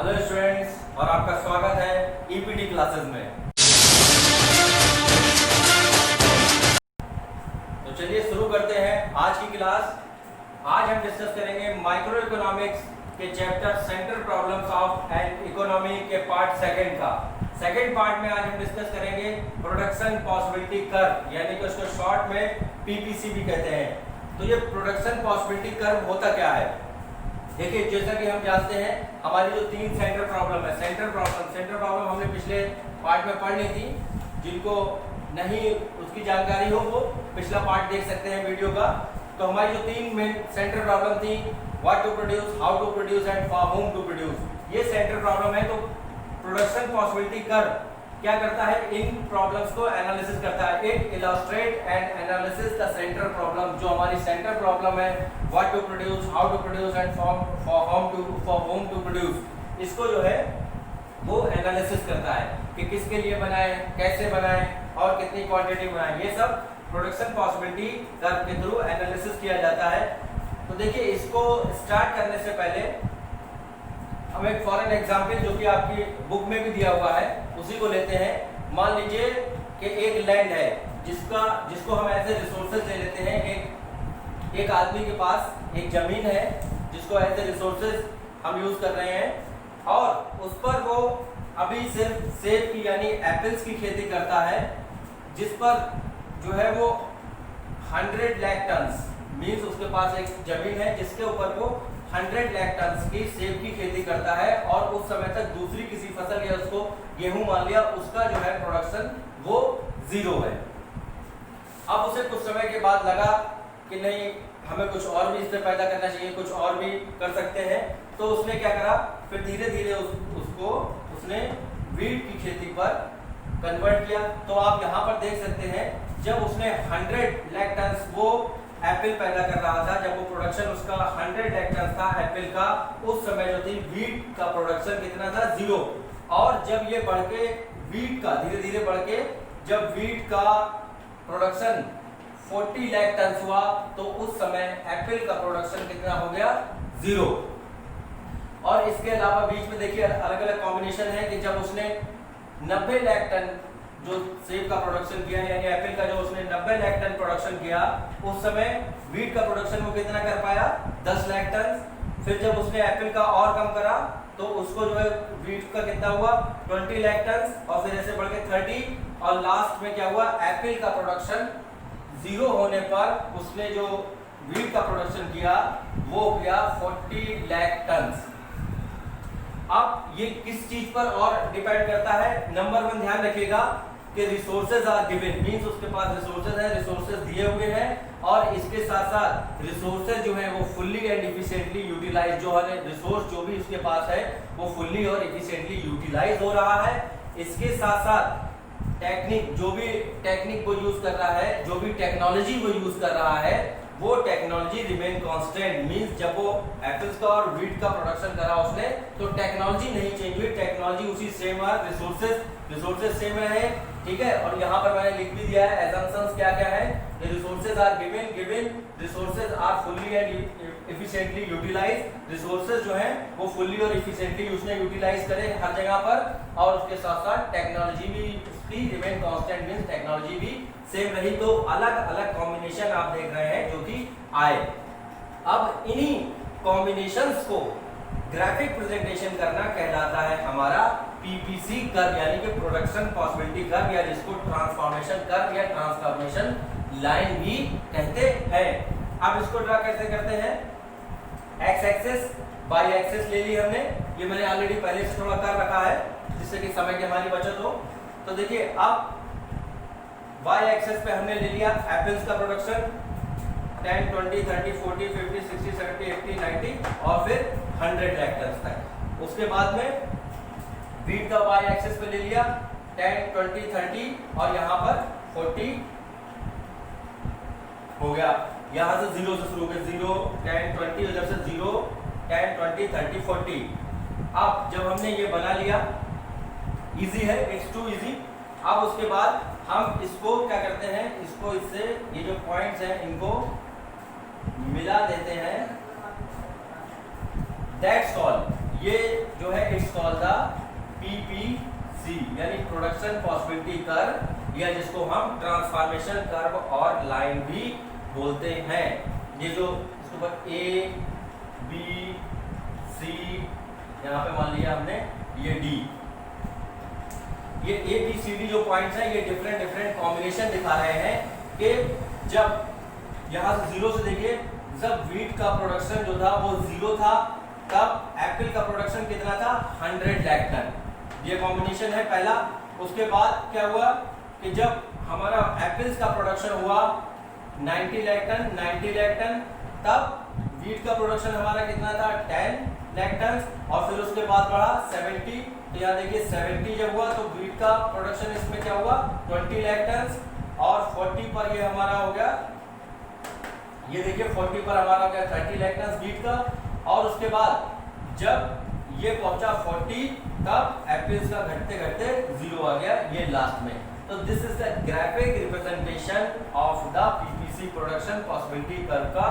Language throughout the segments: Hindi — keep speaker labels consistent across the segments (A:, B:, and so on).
A: हेलो स्टूडेंट्स, और आपका स्वागत है ईपीटी क्लासेस में। तो चलिए शुरू करते हैं आज की क्लास। आज हम डिस्कस करेंगे माइक्रो इकोनॉमिक्स के chapter central problems of an economy के पार्ट सेकंड का। सेकंड पार्ट में आज हम डिस्कस करेंगे प्रोडक्शन पॉसिबिलिटी कर्व, यानी कि उसको शॉर्ट में पीपीसी भी कहते हैं। तो ये प्रोडक्शन पॉसिबिलिटी कर्व होता क्या है? देखिए, जैसा कि हम जानते हैं हमारी जो तीन सेंट्रल प्रॉब्लम है, सेंट्रल प्रॉब्लम हमने पिछले पार्ट में पढ़ ली थी। जिनको नहीं उसकी जानकारी हो वो पिछला पार्ट देख सकते हैं वीडियो का। तो हमारी जो तीन मेन सेंट्रल प्रॉब्लम थी, what to produce, how to produce and for whom to produce, ये सेंट्रल प्रॉब्लम है। तो प्रोडक्शन पॉसिबिलिटी कर्व क्या करता है? इन प्रॉब्लम्स को एनालिसिस करता है। It illustrate and analysis the central problem, जो हमारी सेंट्रल प्रॉब्लम है, what to produce, how to produce and for whom to produce, इसको जो है वो एनालिसिस करता है कि किसके लिए बनाए, कैसे बनाए और कितनी क्वांटिटी बनाए। ये सब प्रोडक्शन पॉसिबिलिटी कर्व के थ्रू एनालिसिस किया जाता है। तो देखिए, इसको स्टार्ट करने से पहले हम एक फॉरेन एग्जाम्पल जो कि आपकी बुक में भी दिया हुआ है उसी को लेते हैं। मान लीजिए कि एक लैंड है जिसको हम ऐसे रिसोर्सेज ले लेते हैं। एक आदमी के पास एक जमीन है जिसको ऐसे रिसोर्सेज हम यूज कर रहे हैं और उस पर वो अभी सिर्फ सेब की यानी एप्पल्स की खेती करता है, जिस पर जो है वो 100 लाख टन, मीन्स उसके पास एक जमीन है जिसके ऊपर वो 100 लाख टन की सेब की खेती करता है और उस समय तक दूसरी किसी फसल या उसको गेहूं मान लिया, उसका जो है प्रोडक्शन वो 0 है। अब उसे कुछ समय के बाद लगा कि नहीं, हमें कुछ और भी इससे पैदा करना चाहिए, कुछ और भी कर सकते हैं। तो उसने क्या करा, फिर धीरे धीरे उसने वीट की खेती पर कन्वर्ट किया। तो आप यहाँ पर देख सकते हैं, जब उसने 100 लाख टन वो एप्पल पैदा कर रहा था, जब वो प्रोडक्शन उसका 100 लाख टन था एप्पल का, उस समय जो थी वीट का प्रोडक्शन कितना था? 0। और जब ये बढ़ के वीट का धीरे धीरे बढ़ के जब वीट का प्रोडक्शन 40 लाख टन हुआ, तो उस समय एप्पल का प्रोडक्शन कितना हो गया? 0। और इसके अलावा बीच में देखिए अलग अलग कॉम्बिनेशन है कि जब उसने 90 लाख टन जो सेब का प्रोडक्शन किया, यानी एप्पल का जो उसने 90 लाख टन प्रोडक्शन किया, उस समय वीट का प्रोडक्शन वो कितना कर पाया? 10 लाख टन। फिर जब उसने एप्पल का और कम करा तो उसको जो है वीट का कितना हुआ? 20 लाख टन, और फिर ऐसे बढ़ के 30, और लास्ट में क्या हुआ? एप्पल का प्रोडक्शन 0 होने पर उसने जो वीट का प्रोडक्शन किया वो किया 40 लाख टन। अब ये किस चीज पर और डिपेंड करता है? नंबर 1 ध्यान रखिएगा कि रिसोर्सेज आर गिवन, मींस उसके पास रिसोर्सेज है, रिसोर्सेज दिए हुए हैं, और इसके साथ साथ रिसोर्सेज जो है वो फुल्ली एंड इफिशिएंटली यूटिलाइज, जो है रिसोर्स जो भी उसके पास है वो फुल्ली और इफिशिएंटली यूटिलाइज हो रहा है। इसके साथ साथ टेक्निक, जो भी टेक्निक को यूज कर रहा है, जो भी टेक्नोलॉजी को यूज कर रहा है, वो टेक्नोलॉजी रिमेन कांस्टेंट। मींस जब वो एप्पल्स का और वीट का प्रोडक्शन करा उसने, तो टेक्नोलॉजी नहीं चेंज हुई, टेक्नोलॉजी उसी सेम है, रिसोर्सेज सेम रहे, ठीक है। और यहाँ पर मैंने लिख भी दिया है एजम्पशंस क्या क्या है। Resources are given, resources are fully and efficiently utilise, resources जो है वो फुल्ली और इफिशिएंटली उसने यूटिलाइज करे हर जगह पर, और उसके साथ साथ टेक्नोलॉजी भी उसकी रिमेन कांस्टेंट, मींस टेक्नोलॉजी भी सेम रही। तो अलग अलग कॉम्बिनेशन आप देख रहे हैं जो कि आए। अब इन्हीं कॉम्बिनेशंस को ग्राफिक प्रेजेंटेशन करना कहलाता है हमारा पीपीसी कर्व, यानी कि प्रोडक्शन पॉसिबिलिटी कर्व, या जिसको ट्रांसफॉर्मेशन कर्व या ट्रांसफॉर्मेशन लाइन भी कहते हैं। अब इसको ड्रा कैसे करते हैं? एक्स एक्सिस, वाई एक्सिस ले ली हमने, ये मैंने ऑलरेडी पहले से थोड़ा कर रखा है जिससे कि समय की हमारी बचत हो। तो देखिए, अब वाई एक्सिस पे हमने ले लिया एप्पल्स का प्रोडक्शन 10, 20, 30, 40, 50, 60, 70, 80, 90 और फिर 100 लाख टन तक। उसके बाद में वीट का वाई एक्सिस पे ले लिया 10, 20, 30 और यहाँ पर 40 हो गया। यहाँ से 0 से शुरू कर 0, 10, 20, इधर से 0, 10, 20, 30, 40। अब जब हमने ये बना लिया, इजी है, इट्स टू इजी। अब उसके बाद हम इसको क्या करते हैं, इसको इससे ये जो पॉइंट्स हैं इनको मिला देते हैं। That's all. ये जो है इट्स कॉल्ड द पीपीसी यानी प्रोडक्शन पॉसिबिलिटी कर्व, या जिसको हम ट्रांसफॉर्मेशन कर्व और लाइन भी बोलते हैं। ये जो इसके ऊपर ए बी सी, यहाँ पे मान लिया हमने ये डी, ये ए बी सी डी जो पॉइंट्स हैं ये डिफरेंट डिफरेंट कॉम्बिनेशन दिखा रहे हैं कि जब यहाँ से जीरो से देखिए, जब वीट का प्रोडक्शन जो था वो जीरो था, तब एप्पल का प्रोडक्शन कितना था 100 लाख टन। ये कॉम्बिनेशन है पहला। उसके बाद क्या हुआ कि जब हमारा एप्पल्स का प्रोडक्शन हुआ 90 लाख टन, तब वीट का प्रोडक्शन हमारा कितना था 10 लाख टन, और फिर उसके बाद बढ़ा 70। तो यहाँ देखिए 70 जब हुआ तो वीट का प्रोडक्शन इसमें क्या हुआ 20 लाख टन, और 40 पर ये हमारा हो गया, ये देखिए 40 पर हमारा हो गया 30 लाख टन वीट का। और उसके बाद जब ये पहुंचा 40, तब एप्पल्स का घटते घटते जीरो आ गया ये लास्ट में। तो this is the graphic representation of the PPC production possibility curve का।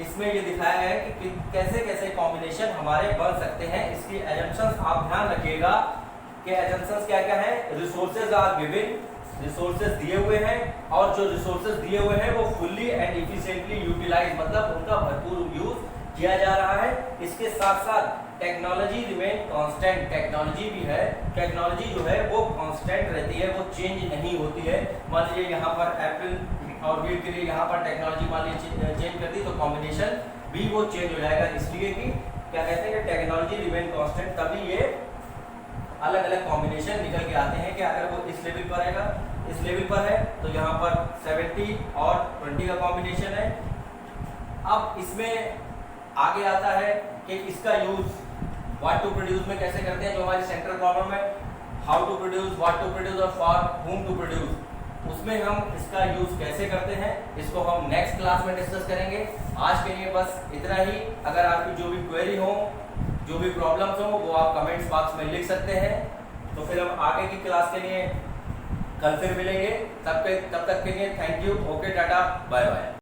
A: इसमें ये दिखाया है कि कैसे कैसे कॉम्बिनेशन हमारे बन सकते हैं। इसकी एजम्पशंस आप ध्यान रखिएगा कि एजम्पशंस क्या क्या है। रिसोर्सेज आर गिवन, रिसोर्सेज दिए हुए हैं, और जो रिसोर्सेज दिए हुए हैं वो फुल्ली एंड इफिशिएंटली यूटिलाइज, मतलब उनका भरपूर यूज किया जा रहा है। इसके साथ साथ टेक्नोलॉजी रिमेन कांस्टेंट, टेक्नोलॉजी भी है, टेक्नोलॉजी जो है वो कांस्टेंट रहती है, वो चेंज नहीं होती है। मान लीजिए यहाँ पर एप्पल और वीट के लिए यहाँ पर टेक्नोलॉजी मान लीजिए चेंज कर दी तो कॉम्बिनेशन भी वो चेंज हो जाएगा, इसलिए कि क्या कहते हैं कि टेक्नोलॉजी रिमेन कांस्टेंट, तभी ये अलग अलग कॉम्बिनेशन निकल के आते हैं कि अगर वो इस लेवल पर रहेगा, इस लेवल पर है तो यहाँ पर 70 और 20 का कॉम्बिनेशन है। अब इसमें आगे आता है कि इसका यूज व्हाट टू प्रोड्यूस में कैसे करते हैं, जो हमारी सेंट्रल प्रॉब्लम है how to produce, what to produce और फॉर whom टू प्रोड्यूस, उसमें हम इसका यूज कैसे करते हैं इसको हम नेक्स्ट क्लास में डिस्कस करेंगे। आज के लिए बस इतना ही। अगर आपकी जो भी क्वेरी हो, जो भी प्रॉब्लम्स हो, वो आप कमेंट्स बॉक्स में लिख सकते हैं। तो फिर हम आगे की क्लास के लिए कल फिर मिलेंगे। तब तक के लिए thank you, okay, tata, bye bye.